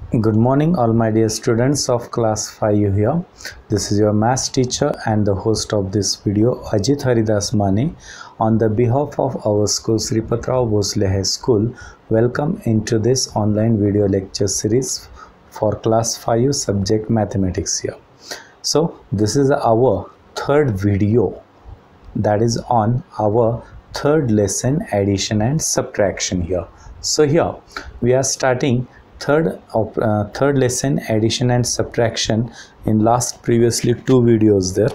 Good morning, all my dear students of class 5 here. This is your maths teacher and the host of this video, Ajit Haridas Mane. On the behalf of our school, Sri Patrao Bhosle High School, welcome into this online video lecture series for class 5 subject mathematics here. So this is our third video, that is on our third lesson, addition and subtraction here. So here we are starting third lesson, addition and subtraction, in last previously two videos there.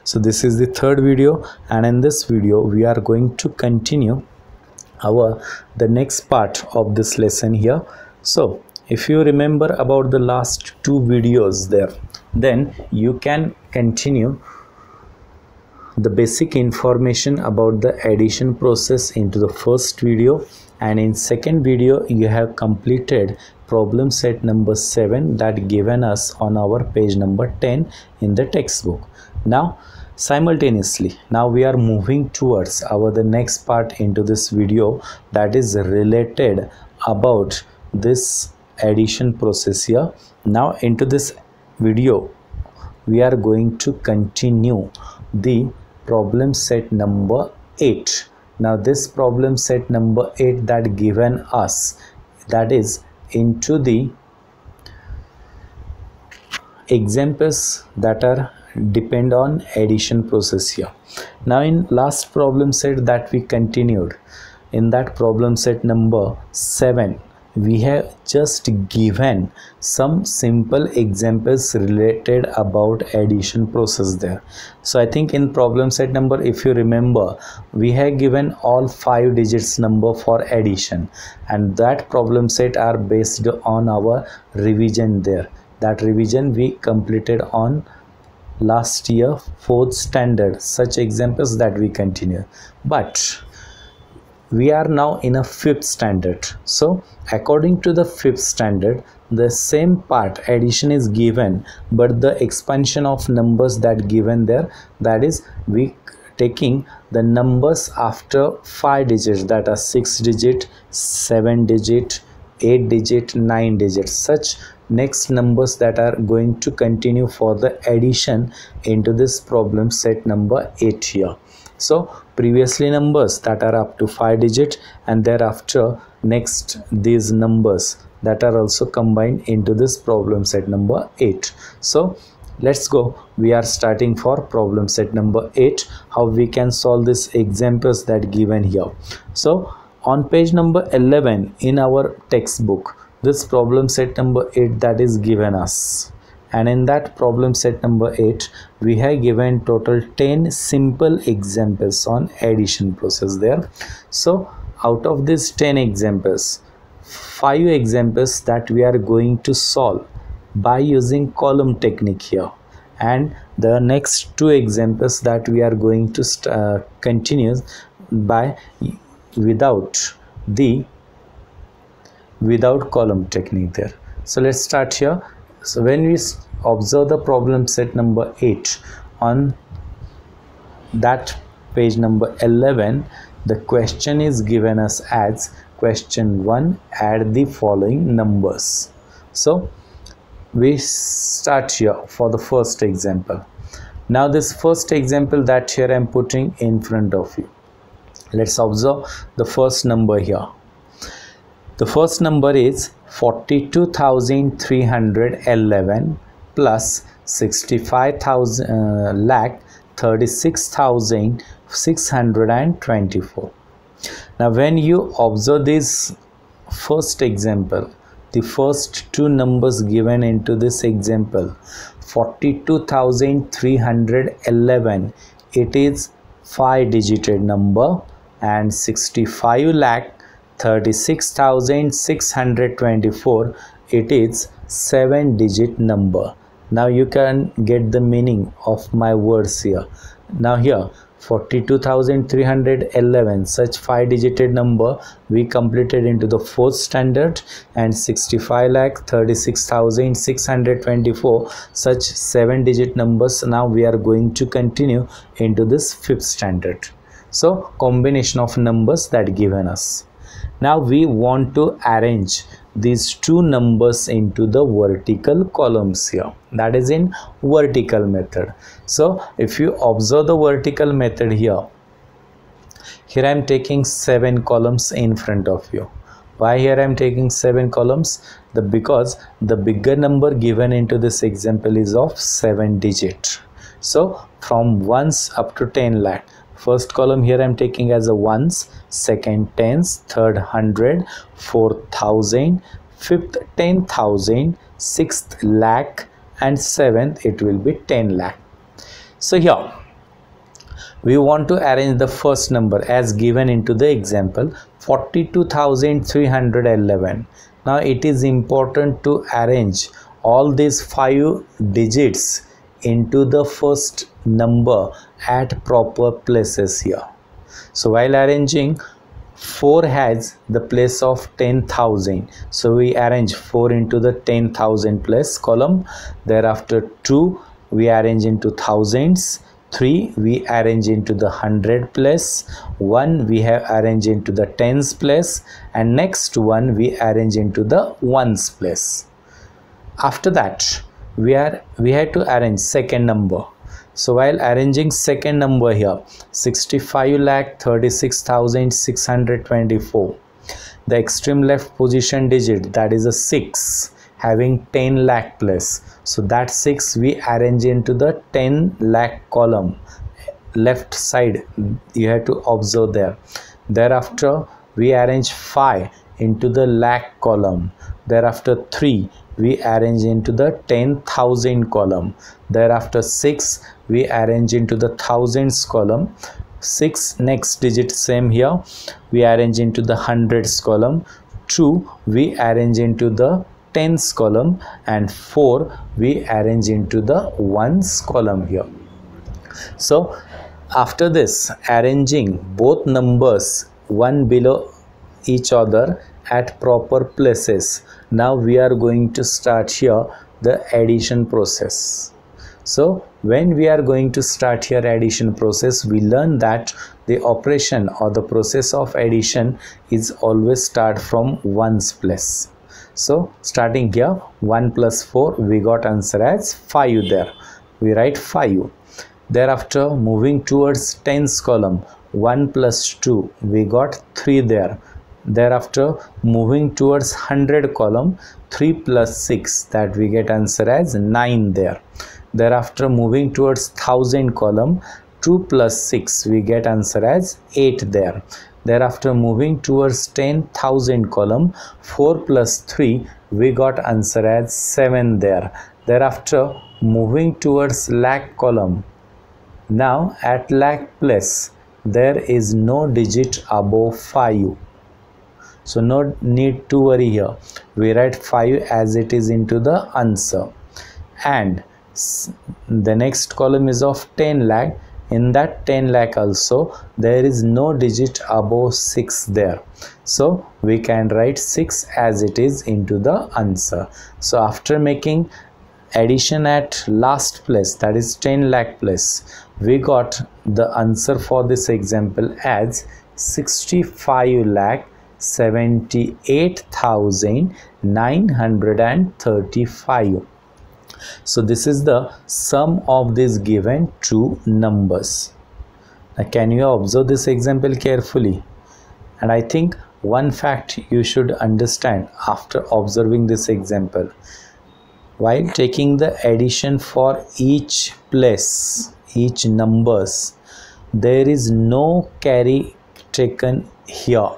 So this is the third video, and in this video we are going to continue the next part of this lesson here. So if you remember about the last two videos there, then you can continue the basic information about the addition process into the first video, and in second video you have completed problem set number 7 that given us on our page number 10 in the textbook. Now simultaneously now we are moving towards the next part into this video, that is related about this addition process here. Now into this video we are going to continue the problem set number 8. Now this problem set number 8 that given us, that is into the examples that are depend on addition process here. Now in last problem set that we continued, in that problem set number 7, we have just given some simple examples related about addition process there. So I think in problem set number, if you remember, we have given all 5 digits number for addition, and that problem set are based on our revision there. That revision we completed on last year 4th standard, such examples that we continue. But we are now in a 5th standard. So according to the 5th standard, the same part addition is given, but the expansion of numbers that given there, that is we taking the numbers after 5 digits, that are 6 digit, 7 digit, 8 digit, 9 digits, such next numbers that are going to continue for the addition into this problem set number 8 here. So previously numbers that are up to 5 digit, and thereafter next these numbers that are also combined into this problem set number 8. So let's go, we are starting for problem set number 8, how we can solve these examples that given here. So on page number 11 in our textbook, this problem set number 8 that is given us, and in that problem set number 8 we have given total 10 simple examples on addition process there. So out of these 10 examples, 5 examples that we are going to solve by using column technique here, and the next 2 examples that we are going to continue by without column technique there. So let's start here. So when we observe the problem set number 8 on that page number 11, the question is given us as question 1, add the following numbers. So we start here for the first example. Now this first example that here I am putting in front of you, let's observe the first number here. The first number is 42,311 plus 36,624. Now when you observe this first example, the first 2 numbers given into this example, 42,311, it is 5-digit number, and 65,36,624, it is 7-digit number. Now you can get the meaning of my words here. Now here 42,311, such 5-digit number we completed into the 4th standard, and 65,36,624, such 7-digit numbers now we are going to continue into this 5th standard. So combination of numbers that given us. Now we want to arrange these two numbers into the vertical columns here. That is in vertical method. So if you observe the vertical method here I am taking 7 columns in front of you. Why here I am taking 7 columns? Because the bigger number given into this example is of 7 digit. So from ones up to 10 lakh. First column here I am taking as a ones, second tens, third 100, fourth 1000, fifth 10,000, sixth lakh, and seventh it will be 10 lakh. So here we want to arrange the first number as given into the example 42,311. Now it is important to arrange all these 5 digits into the first number at proper places here. So while arranging, 4 has the place of 10,000, so we arrange 4 into the 10,000 place column. Thereafter 2 we arrange into thousands, 3 we arrange into the 100 place, 1 we have arranged into the tens place, and next one we arrange into the ones place. After that we had to arrange second number. So while arranging second number here 65,36,624, the extreme left position digit, that is a 6 having 10 lakh place. So that 6 we arrange into the 10 lakh column left side, you have to observe there. Thereafter we arrange 5 into the lakh column. Thereafter 3 we arrange into the 10,000 column. Thereafter 6 we arrange into the thousands column. 6 next digit same here, we arrange into the hundreds column. 2 we arrange into the tens column, and 4 we arrange into the ones column here. So after this, arranging both numbers one below each other at proper places, now we are going to start here the addition process. So when we are going to start here addition process, we learn that the operation or the process of addition is always start from ones place. So starting here 1 plus 4 we got answer as 5 there, we write 5. Thereafter moving towards tens column, 1 plus 2 we got 3 there. Thereafter moving towards 100 column, 3 plus 6, that we get answer as 9 there. Thereafter moving towards 1000 column, 2 plus 6 we get answer as 8 there. Thereafter moving towards 10,000 column, 4 plus 3 we got answer as 7 there. Thereafter moving towards lakh column, now at lakh place there is no digit above 5, so no need to worry here, we write 5 as it is into the answer. And the next column is of 10 lakh. In that 10 lakh also there is no digit above 6 there, so we can write 6 as it is into the answer. So after making addition at last place, that is 10 lakh place, we got the answer for this example as 65,78,935. So this is the sum of these given two numbers. Now can you observe this example carefully? And I think one fact you should understand after observing this example, while taking the addition for each place, each numbers, there is no carry taken here.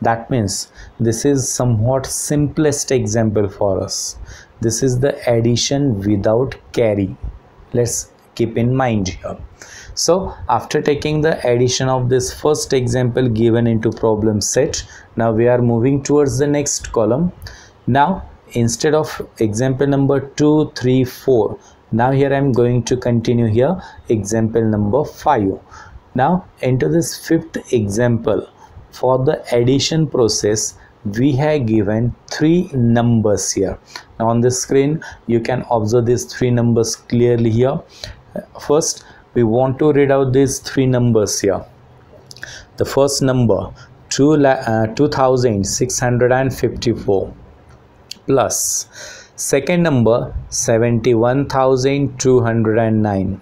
That means this is somewhat simplest example for us. This is the addition without carry. Let's keep in mind here. So after taking the addition of this first example given into problem set, now we are moving towards the next column. Now instead of example number 2, 3, 4, now here I am going to continue here example number 5. Now into this fifth example, for the addition process we have given 3 numbers here. Now on the screen you can observe these 3 numbers clearly here. First we want to read out these 3 numbers here. The first number 2,654, plus second number 71,209,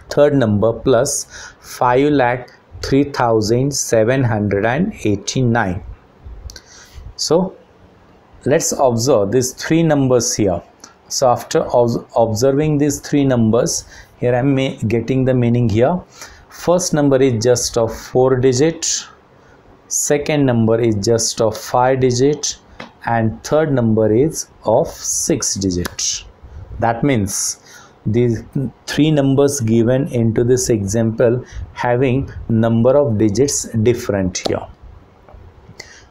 third number plus 5,03,789. So let's observe these three numbers here. So after observing these three numbers, here I am getting the meaning here. First number is just of 4 digit, second number is just of 5 digit, and third number is of 6 digit. That means these three numbers given into this example having number of digits different here.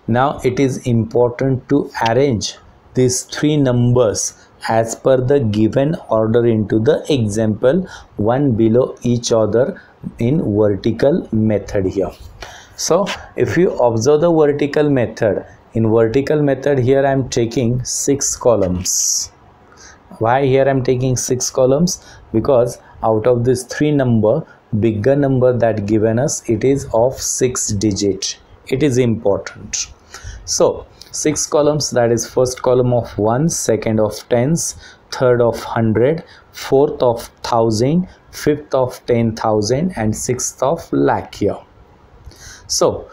Now it is important to arrange these three numbers as per the given order into the example, one below each other in vertical method here. So if you observe the vertical method, in vertical method here I am taking 6 columns. Why here I am taking 6 columns? Because out of this three number, bigger number that given us, it is of 6 digit. It is important. So 6 columns, that is first column of 1, second of tens, third of 100, fourth of 1000, fifth of 10,000, and sixth of lakh here. So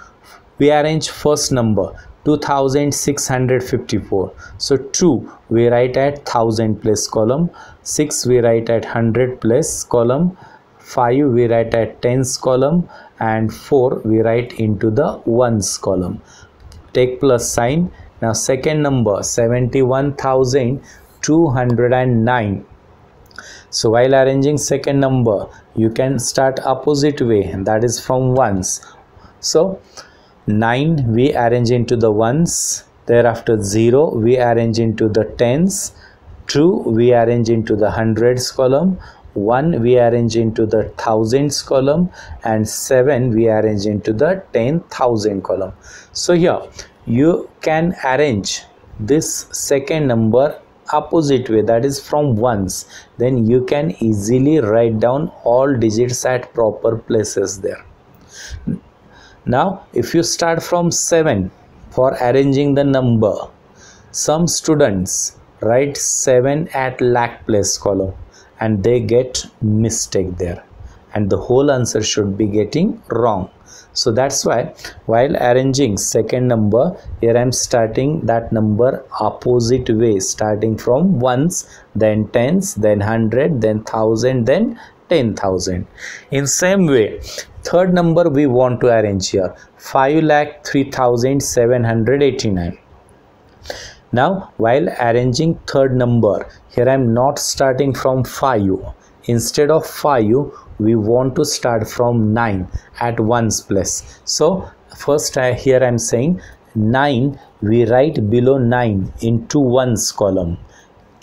we arrange first number 2654. So 2 we write at 1000 place column, 6 we write at 100 place column, 5 we write at tens column, and 4 we write into the ones column. Take plus sign. Now second number 71,209. So while arranging second number, you can start opposite way, that is from ones. So 9 we arrange into the ones, thereafter 0 we arrange into the tens, 2 we arrange into the hundreds column, 1 we arrange into the thousands column, and 7 we arrange into the 10,000 column. So here you can arrange this second number opposite way, that is from ones. Then you can easily write down all digits at proper places there. Now if you start from 7 for arranging the number, some students write 7 at lakh place column and they get mistake there, and the whole answer should be getting wrong. So that's why while arranging second number, here I am starting that number opposite way, starting from ones, then tens, then 100, then 1000, then 10,000. In same way, third number we want to arrange here 5,03,789. Now while arranging third number, here I am not starting from 5. Instead of 5, we want to start from 9 at ones place. So first here I am saying 9 we write below 9 into ones column,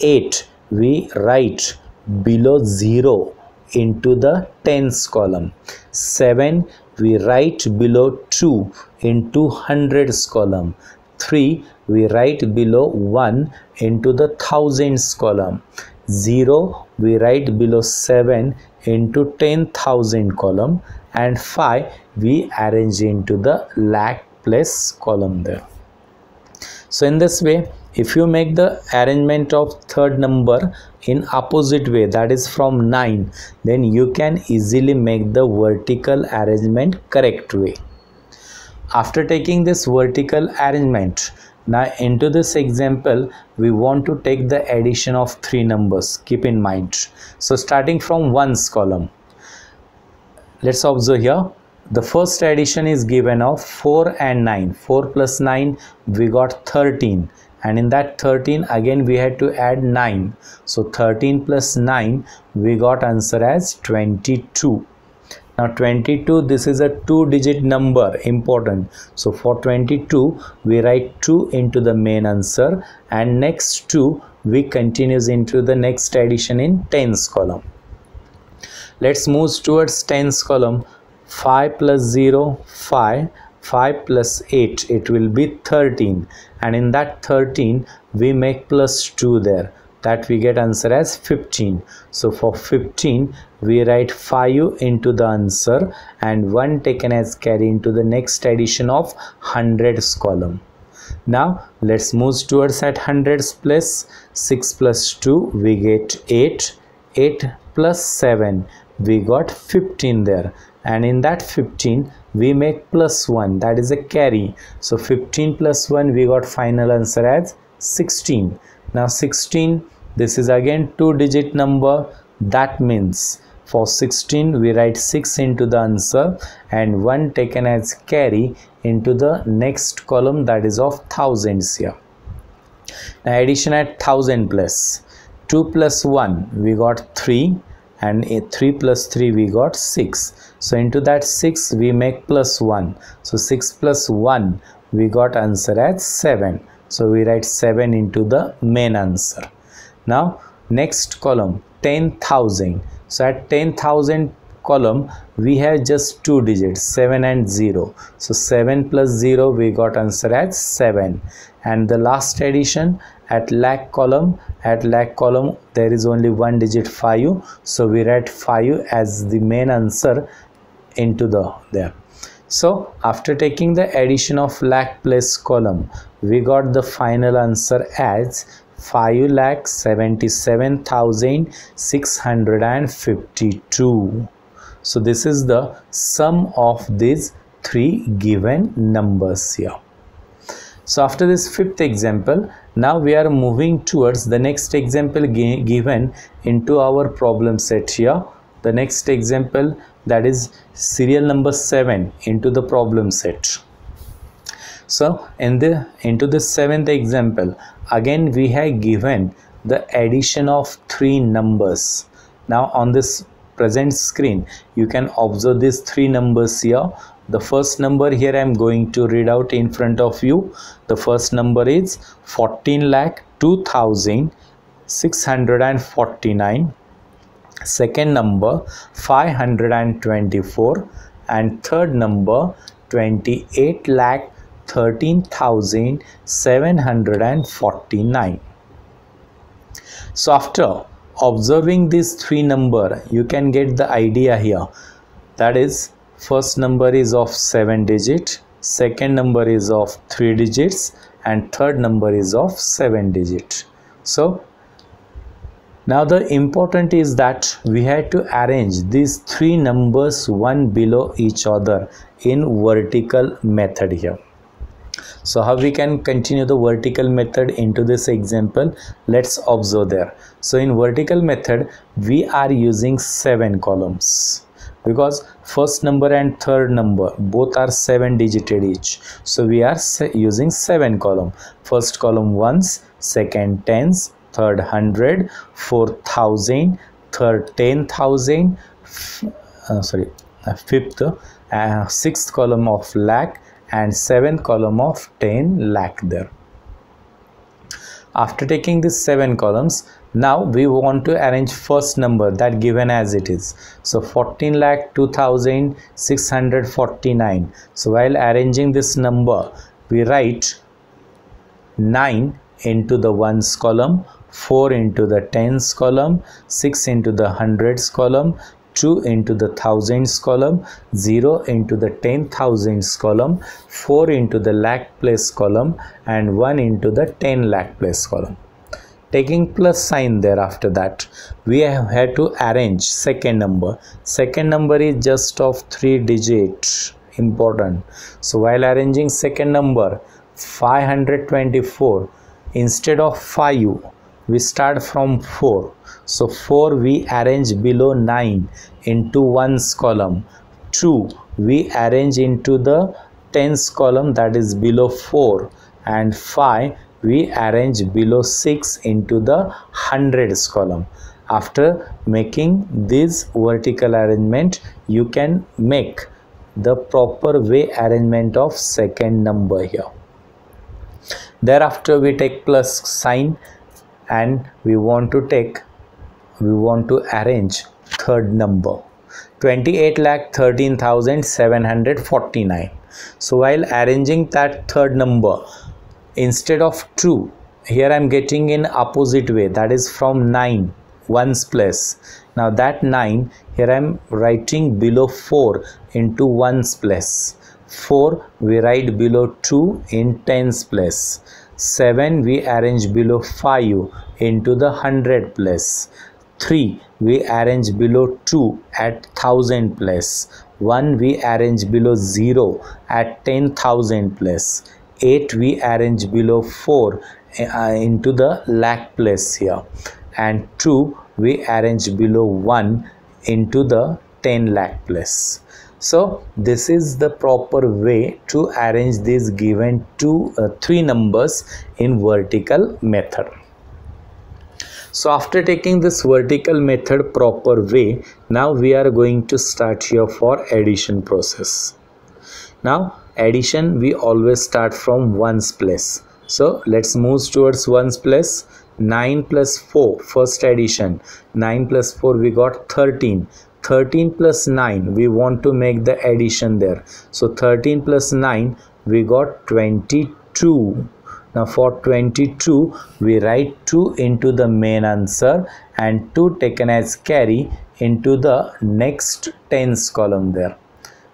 8 we write below 0 into the tens column, 7 we write below 2 into hundreds column, 3 we write below 1 into the thousands column, 0 we write below 7 into 10,000 column, and 5 we arrange into the lakh place column there. So in this way, if you make the arrangement of third number in opposite way, that is from 9, then you can easily make the vertical arrangement correct way. After taking this vertical arrangement, now into this example we want to take the addition of three numbers. Keep in mind. So starting from ones column, let's observe here. The first addition is given of 4 and 9. 4 plus 9 we got 13, and in that 13 again we had to add 9. So 13 plus 9 we got answer as 22. Now 22, this is a 2-digit number, important. So for 22 we write 2 into the main answer, and next 2 we continues into the next addition in tens column. Let's move towards tens column. 5 plus 0 5, 5 plus 8 it will be 13, and in that 13 we make plus 2 there, that we get answer as 15. So for 15 we write 5 into the answer and 1 taken as carry into the next addition of hundreds column. Now let's move towards at hundreds place. 6 plus 2 we get 8. 8 plus 7 we got 15 there, and in that 15 we make plus 1, that is a carry. So 15 plus 1 we got final answer as 16. Now 16, this is again 2-digit number. That means for 16 we write 6 into the answer and 1 taken as carry into the next column, that is of thousands here. Now addition at 1000 plus. 2 plus 1 we got 3, and 3 plus 3 we got 6. So into that 6 we make plus 1. So 6 plus 1 we got answer as 7. So we write 7 into the main answer. Now next column 10,000. So at 10,000 column we have just 2 digits, 7 and 0. So 7 plus 0 we got answer as 7. And the last addition at lakh column, there is only 1 digit 5. So we write 5 as the main answer into the there. So after taking the addition of lakh place column, we got the final answer as 5,77,652. So this is the sum of these 3 given numbers here. So after this 5th example, now we are moving towards the next example given into our problem set here. The next example, that is serial number 7 into the problem set. So into the 7th example, again we have given the addition of 3 numbers. Now on this present screen you can observe these 3 numbers here. The first number here I am going to read out in front of you. The first number is 14,02,649. Second number 524, and third number 28,13,749. So after observing these 3 numbers, you can get the idea here. That is, first number is of 7 digit, second number is of 3 digits, and third number is of 7 digit. So now the important is that we had to arrange these 3 numbers one below each other in vertical method here. So how we can continue the vertical method into this example? Let's observe there. So in vertical method we are using 7 columns because first number and third number both are 7 digited each. So we are using 7 column. First column ones, second tens, third 100, fourth 1000, third 10,000, fifth, sixth column of lakh, and seventh column of 10 lakh there. After taking these 7 columns, now we want to arrange first number that given as it is. So 14,02,649. So while arranging this number, we write 9 into the ones column, 4 into the tens column, 6 into the hundreds column, 2 into the thousands column, 0 into the 10,000s column, 4 into the lakh place column, and 1 into the 10 lakh place column. Taking plus sign there after that, we have had to arrange second number. Second number is just of 3 digits, important. So while arranging second number, 524, instead of 5, we start from 4. So 4 we arrange below 9 into ones column. 2 we arrange into the tens column, that is below 4, and 5 we arrange below 6 into the hundreds column. After making this vertical arrangement, you can make the proper way arrangement of second number here. Thereafter we take plus sign and we want to arrange third number, 28,13,749. So while arranging that third number, instead of 2, here I am getting in opposite way, that is from 9 ones place. Now that 9 here I am writing below 4 into ones place. 4 we write below 2 in tens place. 7 we arrange below 5 into the 100 place. 3 we arrange below 2 at 1000 place. 1 we arrange below 0 at 10,000 place. 8 we arrange below 4 into the lakh place here, and 2 we arrange below 1 into the 10 lakh place. So this is the proper way to arrange these given three numbers in vertical method. So after taking this vertical method proper way, now we are going to start here for addition process. Now addition we always start from ones place. So let's move towards ones place. 9 plus 4, first addition. 9 plus 4 we got 13. 13 plus 9 we want to make the addition there. So 13 plus 9 we got 22. Now for 22 we write 2 into the main answer and 2 taken as carry into the next tens column there.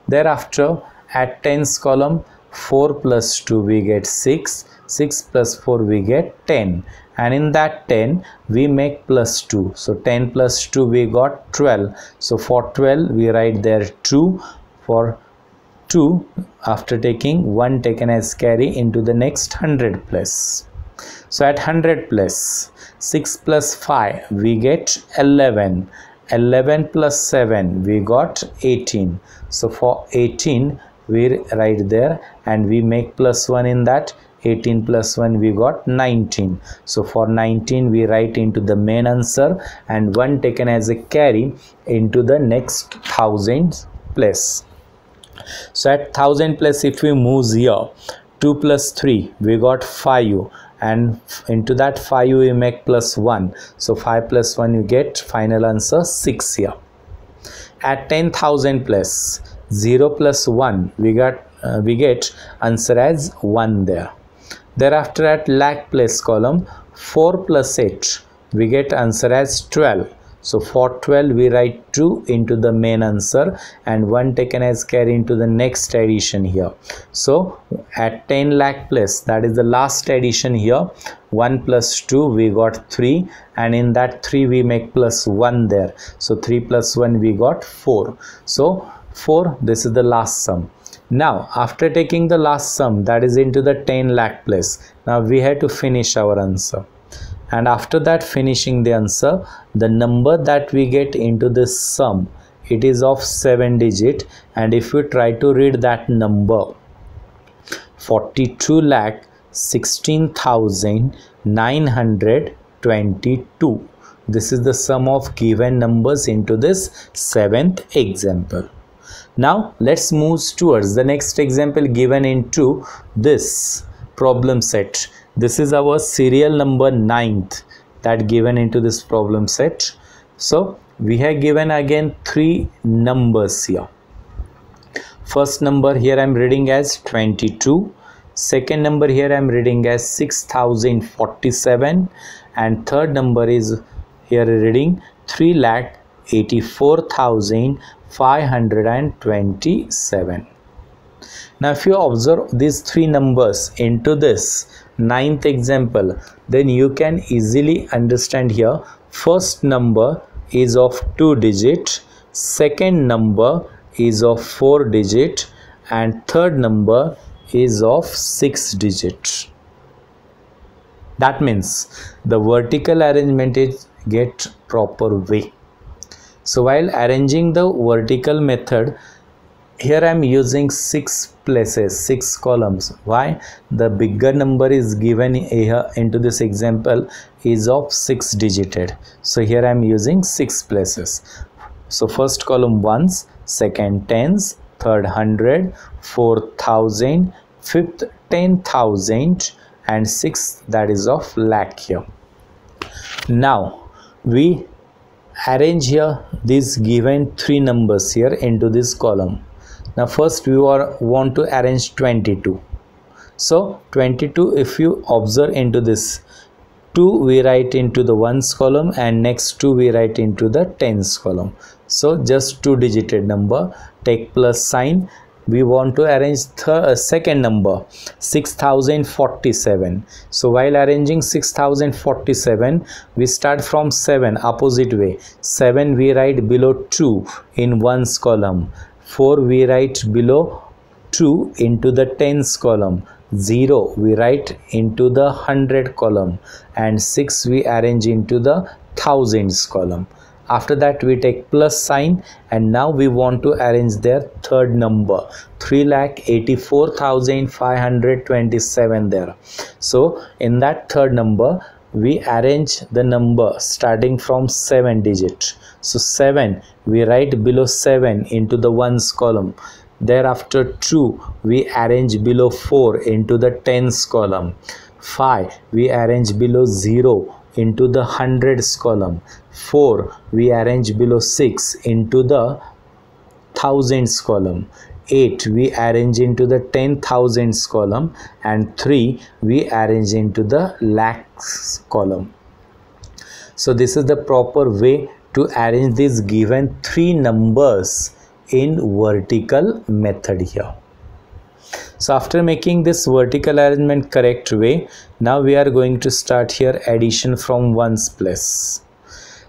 Thereafter at tens column 4 plus 2 we get 6. 6 plus 4 we get 10, and in that 10 we make plus 2. So 10 plus 2 we got 12. So for 12 we write there 2. For 2 after taking 1 taken as carry into the next 100 place. So at 100 place 6 plus 5 we get 11. 11 plus 7 we got 18. So for 18 we write there and we make plus 1 in that. 18 plus 1 we got 19. So for 19 we write into the main answer and 1 taken as a carry into the next 1000 place. So at 1000 place if we move here, 2 plus 3 we got 5 and into that 5 we make plus 1. So 5 plus 1 you get final answer 6 here. At 10,000 place 0 plus 1 we get answer as 1 there. Thereafter at lakh place column 4 plus 8 we get answer as 12. So for 12 we write 2 into the main answer and 1 taken as carry into the next addition here. So at 10 lakh place, that is the last addition here, 1 plus 2 we got 3 and in that 3 we make plus 1 there. So 3 plus 1 we got 4. So 4, this is the last sum. Now after taking the last sum, that is into the 10 lakh place, now we have to finish our answer. And after that finishing the answer, the number that we get into this sum, it is of 7 digit, and if we try to read that number 42,16,922, this is the sum of given numbers into this 7th example. Now let's move towards the next example given into this problem set. This is our serial number 9th that given into this problem set. So we have given again 3 numbers here. First number here I am reading as 22. Second number here I am reading as 6047, and third number is here reading 3,84,527. Now if you observe these 3 numbers into this 9th example, then you can easily understand here first number is of 2 digit, second number is of 4 digit, and third number is of 6 digit. That means the vertical arrangement is get proper way. So while arranging the vertical method, here I am using 6 places, 6 columns. Why? The bigger number is given here into this example is of 6 digited. So here I am using 6 places. So first column ones, second tens, third 100, fourth 1000, fifth 10,000, and sixth that is of lakh here. Now we arrange here these given 3 numbers here into this column. Now first we want to arrange 22. So 22, if you observe into this 2 we write into the ones column and next 2 we write into the tens column. So just 2 digited number, take plus sign we want to arrange second number 6047. So while arranging 6047, we start from 7 opposite way. 7 we write below 2 in ones column, 4 we write below 2 into the tens column, 0 we write into the hundred column, and 6 we arrange into the thousands column. After that we take plus sign, and now we want to arrange their third number 3,84,527 there. So in that third number we arrange the number starting from 7 digit. So 7 we write below 7 into the ones column. Thereafter 2 we arrange below 4 into the tens column. 5 we arrange below 0 into the hundreds column. 4 we arrange below 6 into the thousands column. 8 we arrange into the 10,000s column, and 3 we arrange into the lakhs column. So this is the proper way to arrange these given three numbers in vertical method here. So after making this vertical arrangement correct way, now we are going to start here addition from ones place.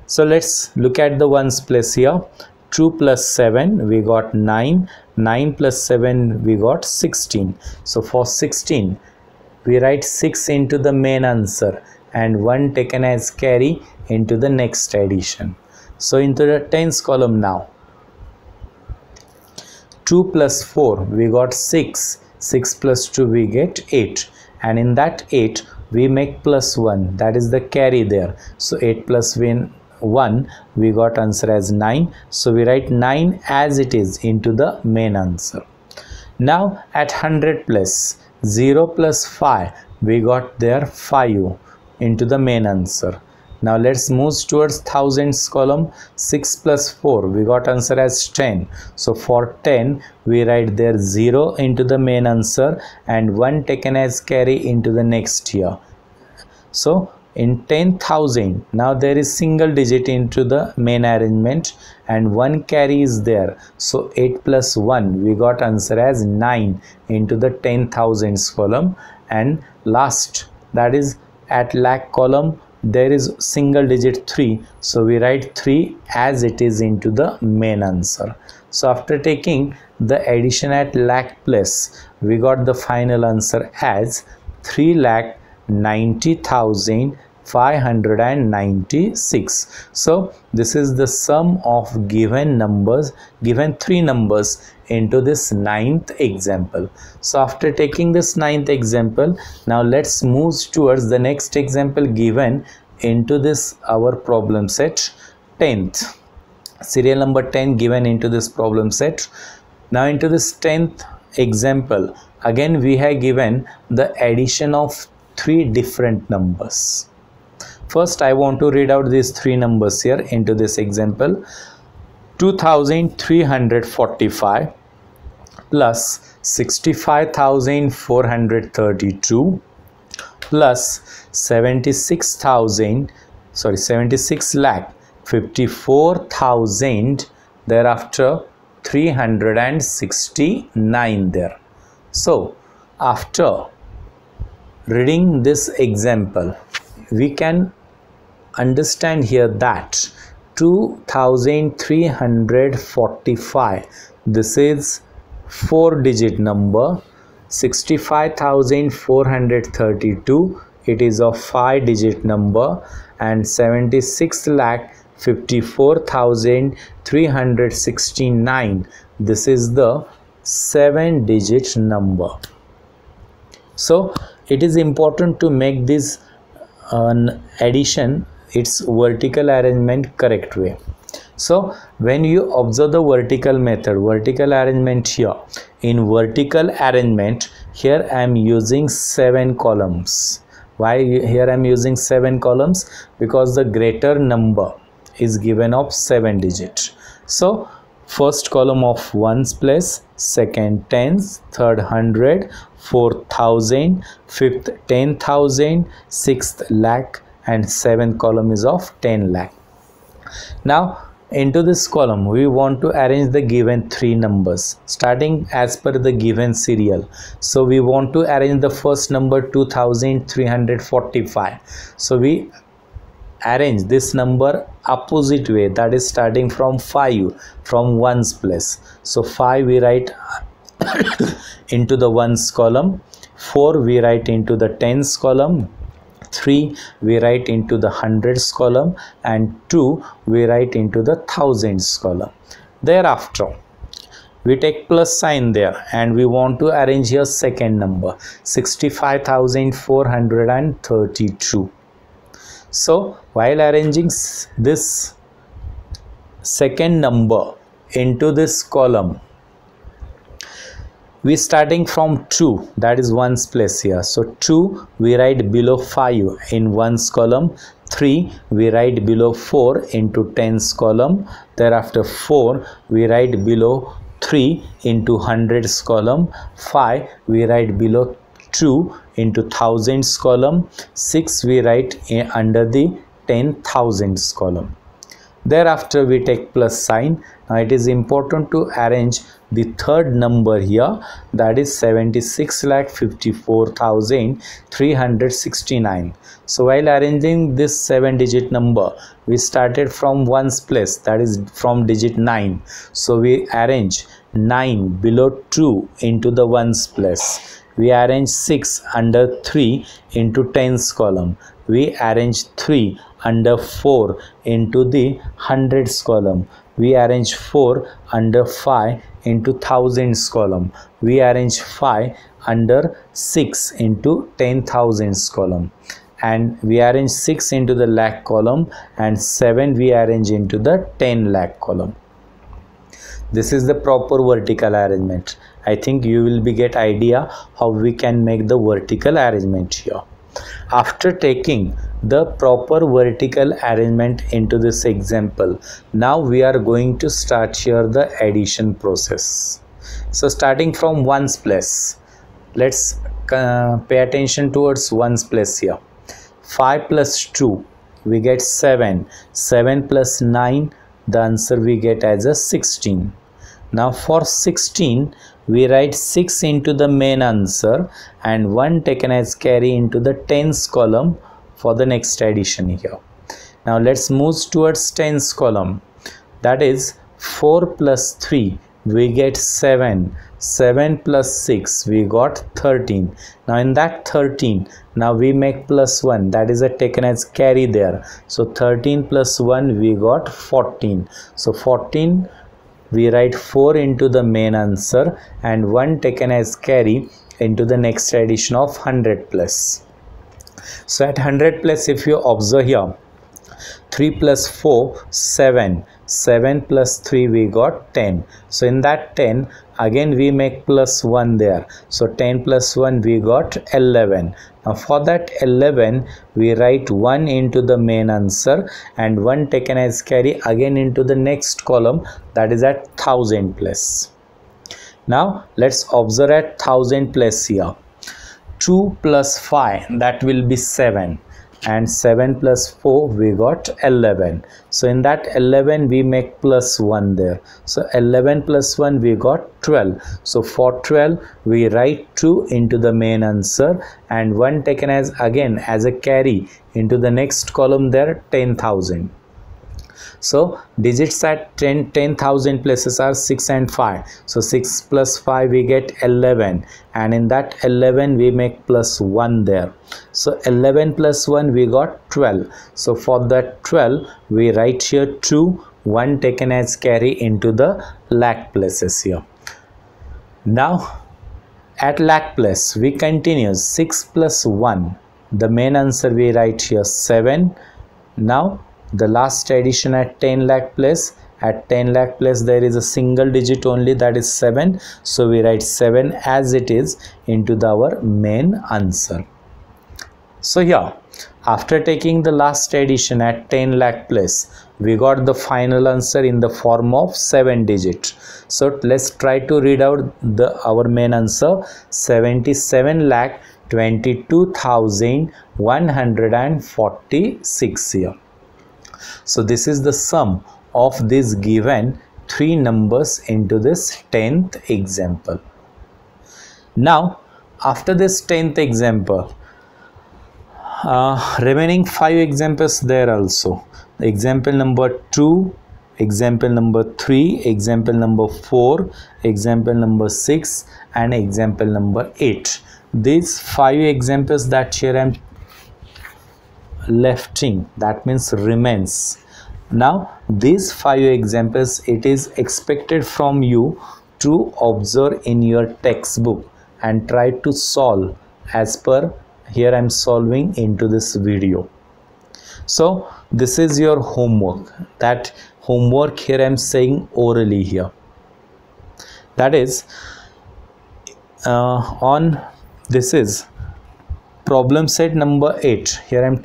So let's look at the ones place here. 2 plus 7 we got 9, 9 plus 7 we got 16. So for 16 we write 6 into the main answer and 1 taken as carry into the next addition. So into the tens column now, 2 plus 4 we got 6, 6 plus 2 we get 8, and in that 8 we make plus 1, that is the carry there. So 8 plus 1 we got answer as 9. So we write 9 as it is into the main answer. Now at 100 place, 0 plus 5 we got there 5 into the main answer. Now let's move towards thousands column. 6 plus 4 we got answer as 10. So for 10 we write there 0 into the main answer and 1 taken as carry into the next here. So in 10,000 now there is single digit into the main arrangement and 1 carry is there. So 8 plus 1 we got answer as 9 into the 10,000s column, and last, that is at lakh column, there is single digit 3, so we write 3 as it is into the main answer. So after taking the addition at lakh place, we got the final answer as 3,90,596. So this is the sum of given numbers, given three numbers into this ninth example. So after taking this ninth example, now let's move towards the next example given into this our problem set 10th. Serial number 10 given into this problem set. Now into this 10th example, again we have given the addition of three different numbers. First I want to read out these three numbers here into this example. 2,345 plus 65,432 plus 76 lakh 54,000, thereafter 369 there. So after reading this example, we can understand here that 2,345, this is 4-digit number. 65,432, it is a 5-digit number, and 76 lakh 54,369, this is the 7-digit number. So it is important to make this addition its vertical arrangement correct way. So when you observe the vertical method, vertical arrangement here, in vertical arrangement here I am using 7 columns. Why here I am using 7 columns? Because the greater number is given of 7 digit. So first column of ones place, second tens, third 100, fourth 1,000, fifth 10,000, sixth lakh, and seventh column is of 10 lakh. Now Into this column we want to arrange the given three numbers starting as per the given serial. So we want to arrange the first number 2345. So we arrange this number opposite way, that is starting from 5 from ones place. So 5 we write into the ones column, 4 we write into the tens column, 3 we write into the hundreds column, and 2 we write into the thousands column. Thereafter we take plus sign there and we want to arrange here second number 65,432. So while arranging this second number into this column, we starting from 2, that is ones place here. So 2 we write below 5 in ones column, 3 we write below 4 into tens column, thereafter 4 we write below 3 into hundreds column, 5 we write below 2 into thousands column, 6 we write under the 10,000s column. Thereafter we take plus sign. Now it is important to arrange the third number here, that is 76,54,369. So while arranging this 7-digit number, we started from ones place, that is from digit 9. So we arrange 9 below 2 into the ones place. We arrange 6 under 3 into tens column. We arrange 3 under 4 into the hundreds column. We arrange 4 under 5 into thousands column. We arrange 5 under 6 into 10,000s column. And we arrange 6 into the lakh column, and 7 we arrange into the 10 lakh column. This is the proper vertical arrangement. I think you will get idea how we can make the vertical arrangement here. After taking the proper vertical arrangement into this example, now we are going to start here the addition process. So starting from ones place, let's pay attention towards ones place here. 5 plus 2 we get 7, 7 plus 9, the answer we get as a 16. Now for 16 we write 6 into the main answer and 1 taken as carry into the tens column for the next addition here. Now let's move towards tens column, that is 4 plus 3 we get 7, 7 plus 6 we got 13. Now in that 13, now we make plus 1, that is a taken as carry there. So 13 plus 1 we got 14. So 14 we write 4 into the main answer and 1 taken as carry into the next addition of 100 plus. So at 100 plus, if you observe here, 3 plus 4 7, 7 plus 3 we got 10. So in that 10 again we make plus 1 there. So 10 plus 1 we got 11. Now for that 11 we write 1 into the main answer and 1 taken as carry again into the next column, that is at 1000 plus. Now let's observe at 1000 plus here. 2 plus 5 that will be 7 and 7 plus 4 we got 11. So in that 11 we make plus 1 there. So 11 plus 1 we got 12. So for 12 we write 2 into the main answer and 1 taken as again as a carry into the next column there, 10,000. So digits at 10,000 places are 6 and 5. So 6 plus 5 we get 11 and in that 11 we make plus 1 there. So 11 plus 1 we got 12. So for that 12 we write here 2, 1 taken as carry into the lakh places here. Now at lakh place we continue 6 plus 1. The main answer we write here 7. Now the last addition at 10 lakh place, at 10 lakh place there is a single digit only, that is 7. So we write 7 as it is into our main answer. So here after taking the last addition at 10 lakh place, we got the final answer in the form of 7 digit. So let's try to read out our main answer, 77,22,146 here. So this is the sum of these given 3 numbers into this 10th example. Now after this 10th example, remaining 5 examples there also. Example number 2, example number 3, example number 4, example number 6 and example number 8. These 5 examples that here I am lefting, that means remains. Now these 5 examples it is expected from you to observe in your textbook and try to solve as per here I am solving into this video. So this is your homework. That homework here I am saying orally here. That is this is problem set number 8. Here I am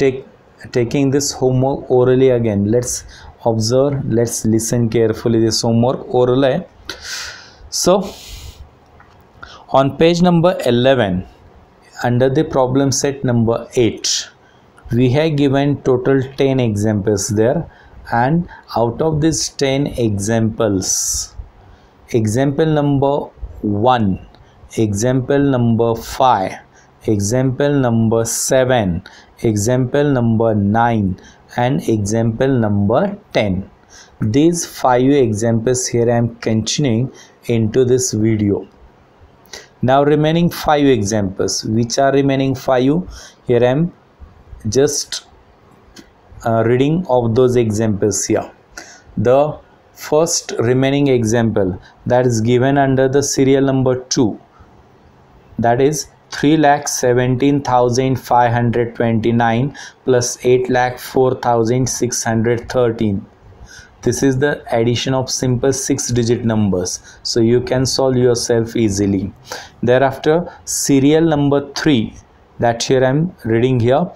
taking this homework orally again. Let's observe, let's listen carefully. This homework oral. So on page number 11, under the problem set number 8, we have given total 10 examples there, and out of these 10 examples, example number 1, example number 5, example number 7, example number 9 and example number 10. These 5 examples here I am continuing into this video. Now remaining 5 examples. Which are remaining 5? Here I am just reading of those examples here. The first remaining example that is given under the serial number 2, that is 3,17,529 plus 8,04,613. This is the addition of simple 6-digit numbers, so you can solve yourself easily. Thereafter serial number 3, that here I am reading here,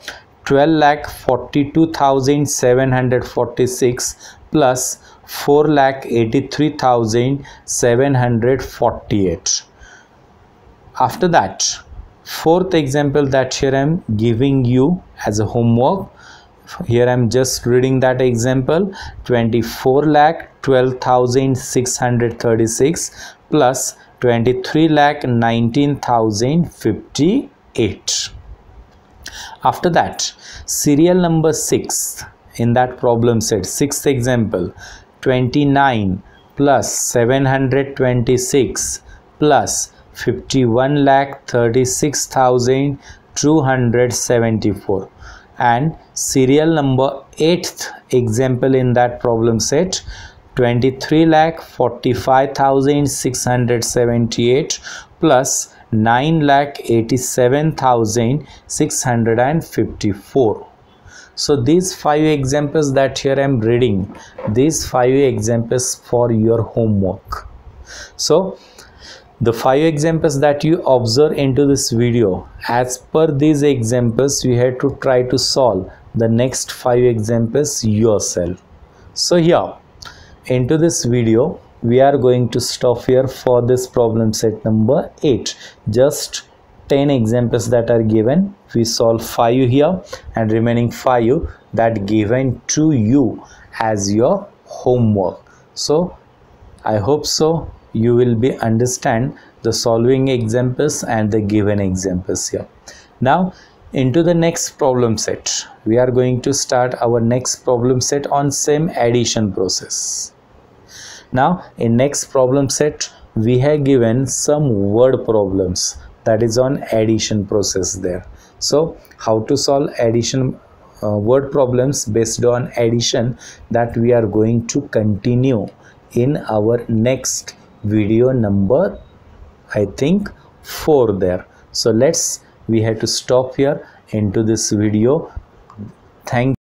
12,42,746 plus 4,83,748. After that, fourth example that here I am giving you as a homework. Here I am just reading that example, 24,12,636 plus 23,19,058. After that, serial number 6 in that problem set, 6th example, 29 plus 726 plus 51,36,274. And serial number 8th example in that problem set, 23,45,678 plus 9,87,654. So these 5 examples that here I am reading, these 5 examples for your homework. So the 5 examples that you observe into this video, as per these examples you have to try to solve the next 5 examples yourself. So here into this video we are going to stop here for this problem set number 8. Just 10 examples that are given, we solve 5 here and remaining 5 that given to you as your homework. So I hope so you will be understand the solving examples and the given examples here. Now into the next problem set, we are going to start our next problem set on same addition process. Now in next problem set we have given some word problems, that is on addition process there. So how to solve addition word problems based on addition, that we are going to continue in our next video number, I think 4 there. So we have to stop here into this video. Thank you.